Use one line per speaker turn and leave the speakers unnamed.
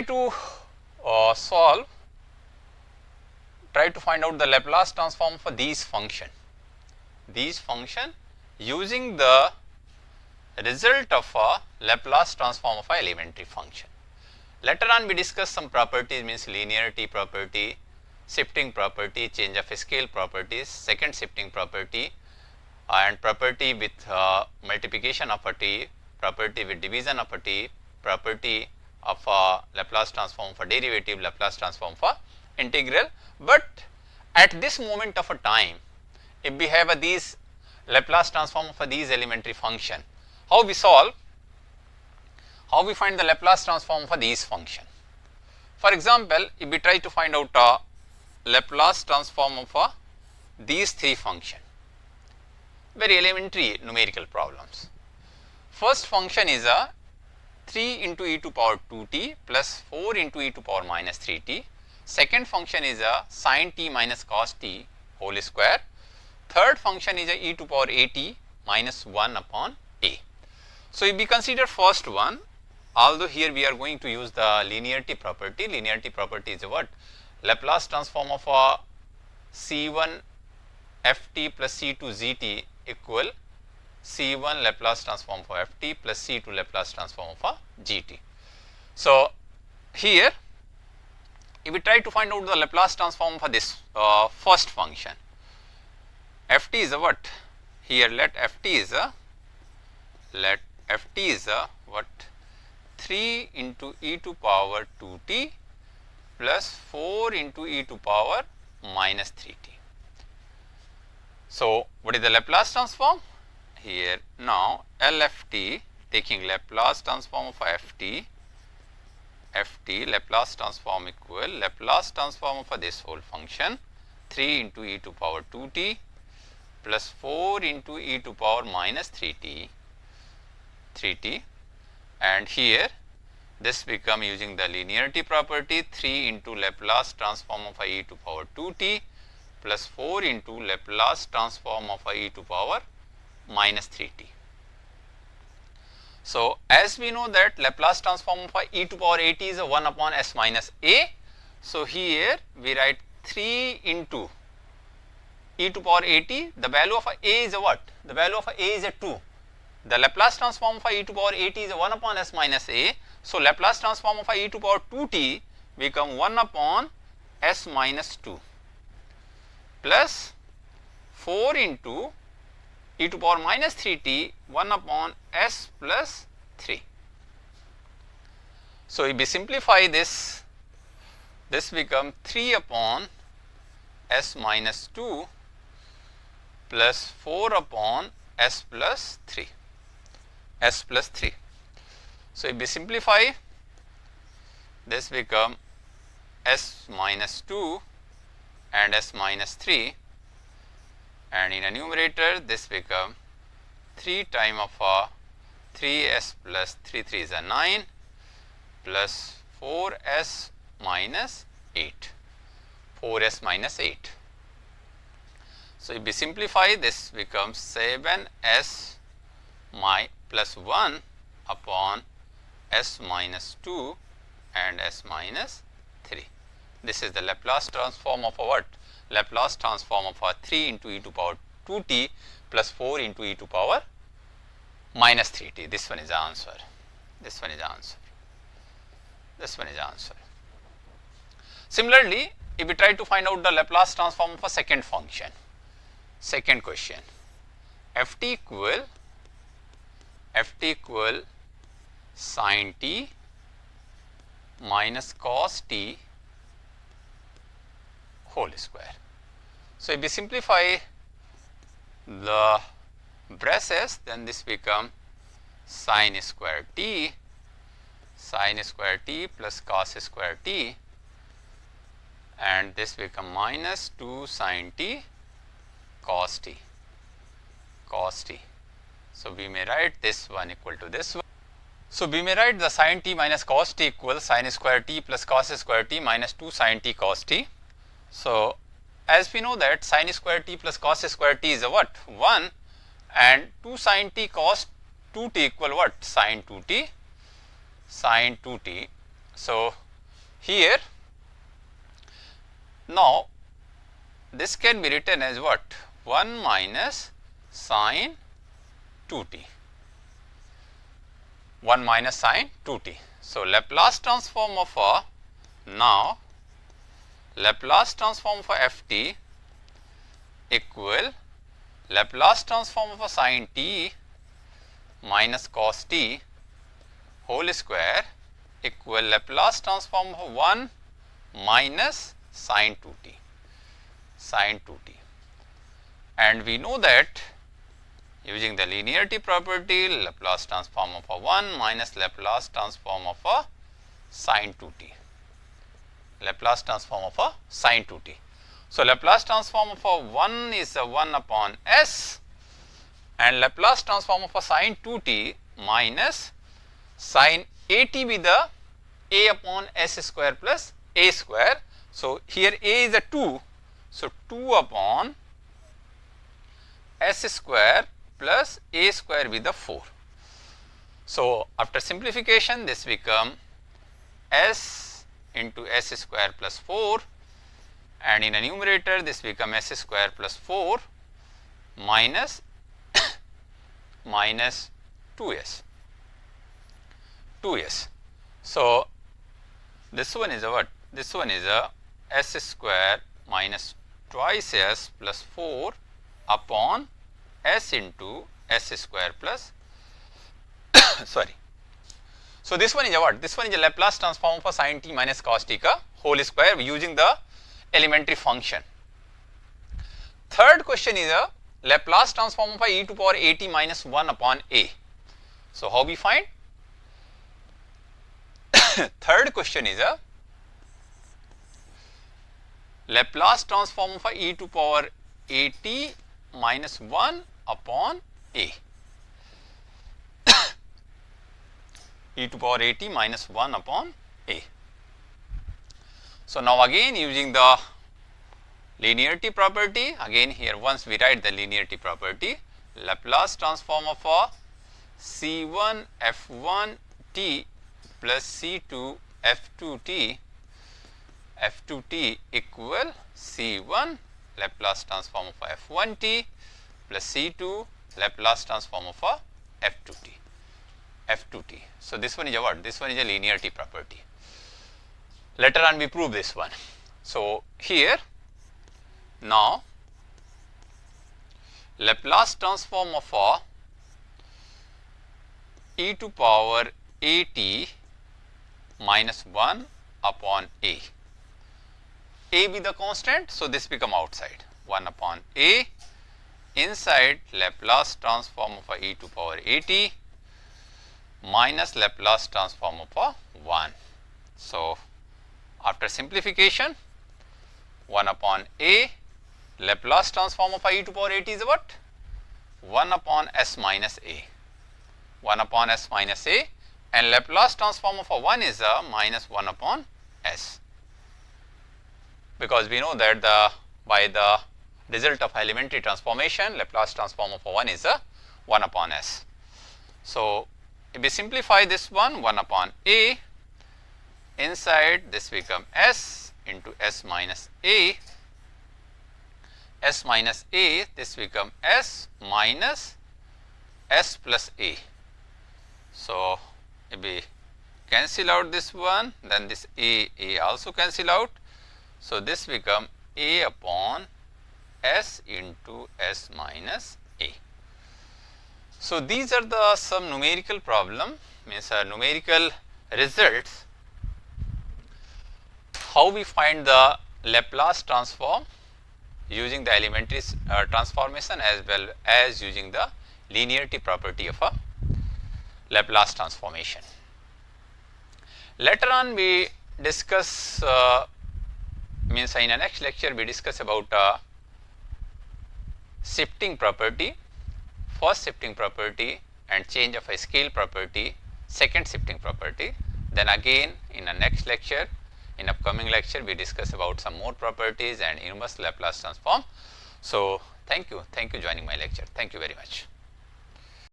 to find out the Laplace transform for these function using the result of a Laplace transform of a elementary function. Later on we discuss some properties, means linearity property, shifting property, change of scale properties, second shifting property, and property with multiplication of a t, property with division of a t, property of a Laplace transform for derivative, Laplace transform for integral. But at this moment of a time, if we have these Laplace transform for these elementary function, how we solve? How we find the Laplace transform for these function? For example, if we try to find out a Laplace transform of these three function, very elementary numerical problems. First function is a 3 into e to power 2t plus 4 into e to power minus 3t. Second function is a sin t minus cos t whole square. Third function is a e to power at minus 1 upon a. So, if we consider first one, although here we are going to use the linearity property. Linearity property is what? Laplace transform of a c1 ft plus c2 zt equal c1 Laplace transform for ft plus c2 Laplace transform for gt. So, here if we try to find out the Laplace transform for this first function, ft is a what? Here let ft is a what? 3 into e to power 2t plus 4 into e to power minus 3t. So, what is the Laplace transform? Here now LFT, taking Laplace transform of ft, Laplace transform equal Laplace transform for this whole function 3 into e to power 2t plus 4 into e to power minus 3t, and here this become, using the linearity property, 3 into Laplace transform of e to power 2t plus 4 into Laplace transform of e to power minus 3t. So, as we know that Laplace transform of e to power at is a 1 upon s minus a. So, here we write 3 into e to power at, the value of a is a what? The value of a is a 2. The Laplace transform of e to power at is a 1 upon s minus a. So, Laplace transform of e to power 2t become 1 upon s minus 2 plus 4 into e to power minus 3t 1 upon s plus 3. So, if we simplify this, this become 3 upon s minus 2 plus 4 upon s plus 3. So, if we simplify, this become s minus 2 and s minus 3, and in a numerator this become 3 time of 3s plus 3 3 is a 9 plus 4s minus 8, 4s minus 8. So, if we simplify, this becomes 7s plus 1 upon s minus 2 and s minus 3. This is the Laplace transform of a what? Laplace transform of a 3 into e to power 2t plus 4 into e to power minus 3t. This one is the answer. This one is the answer. This one is the answer. Similarly, if we try to find out the Laplace transform of a second function, second question, ft equal sin t minus cos t whole square. So, if we simplify the braces, then this become sin square t plus cos square t, and this become minus 2 sin t cos t. So, we may write this one equal to this one. So, we may write the sin t minus cos t equals sin square t plus cos square t minus 2 sin t cos t. So, as we know that sin square t plus cos square t is a what? 1, and 2 sin t cos 2t equal what? Sin 2t. So, here now this can be written as what? 1 minus sine 2t. 1 minus sine 2t. So, Laplace transform of a now Laplace transform of a ft equal Laplace transform of a sine t minus cos t whole square equal Laplace transform of 1 minus sine 2t, sine 2t. And we know that using the linearity property, Laplace transform of a 1 minus Laplace transform of a sine 2t, Laplace transform of a sine 2t. So, Laplace transform of a 1 is a 1 upon s, and Laplace transform of a sine 2t minus sine at with the a upon s square plus a square. So, here a is a 2, so 2 upon s square plus a square with the 4. So, after simplification this become s into s square plus 4, and in a numerator this become s square plus 4 minus minus 2s. So, this one is a what? This one is a s square minus twice s plus 4 upon s into s square plus sorry. So, this one is a what? This one is a Laplace transform of a sine t minus cos t ka whole square using the elementary function. Third question is a Laplace transform of a e to power at minus 1 upon a. So, how we find? Third question is a Laplace transform of a e to power at minus 1 upon a. E to power at minus 1 upon a. So, now again using the linearity property, again here once we write the linearity property, Laplace transform of a c1 f1 t plus c2 f2 t equal c1 Laplace transform of a f1 t plus c2 Laplace transform of a f2 t. So, this one is a what? This one is a linearity property. Later on we prove this one. So, here now Laplace transform of a e to power at minus 1 upon a. A be the constant, so this become outside 1 upon a, inside Laplace transform of a e to power at minus Laplace transform of a 1. So, after simplification 1 upon a, Laplace transform of a e to power at is what? 1 upon s minus a, 1 upon s minus a, and Laplace transform of a 1 is a minus 1 upon s, because we know that by the result of elementary transformation Laplace transform of a 1 is a 1 upon s. So, if we simplify this one 1 upon a, inside this become s into s minus a, this become s minus s plus a. So, if we cancel out this one, then this a also cancel out. So, this become a upon s into s minus a. So, these are the some numerical problem, means numerical results, how we find the Laplace transform using the elementary transformation as well as using the linearity property of a Laplace transformation. Later on we discuss means in the next lecture we discuss about shifting property, first shifting property and change of a scale property, second shifting property. Then again in the next lecture, in upcoming lecture we discuss about some more properties and inverse Laplace transform. So, thank you joining my lecture. Thank you very much.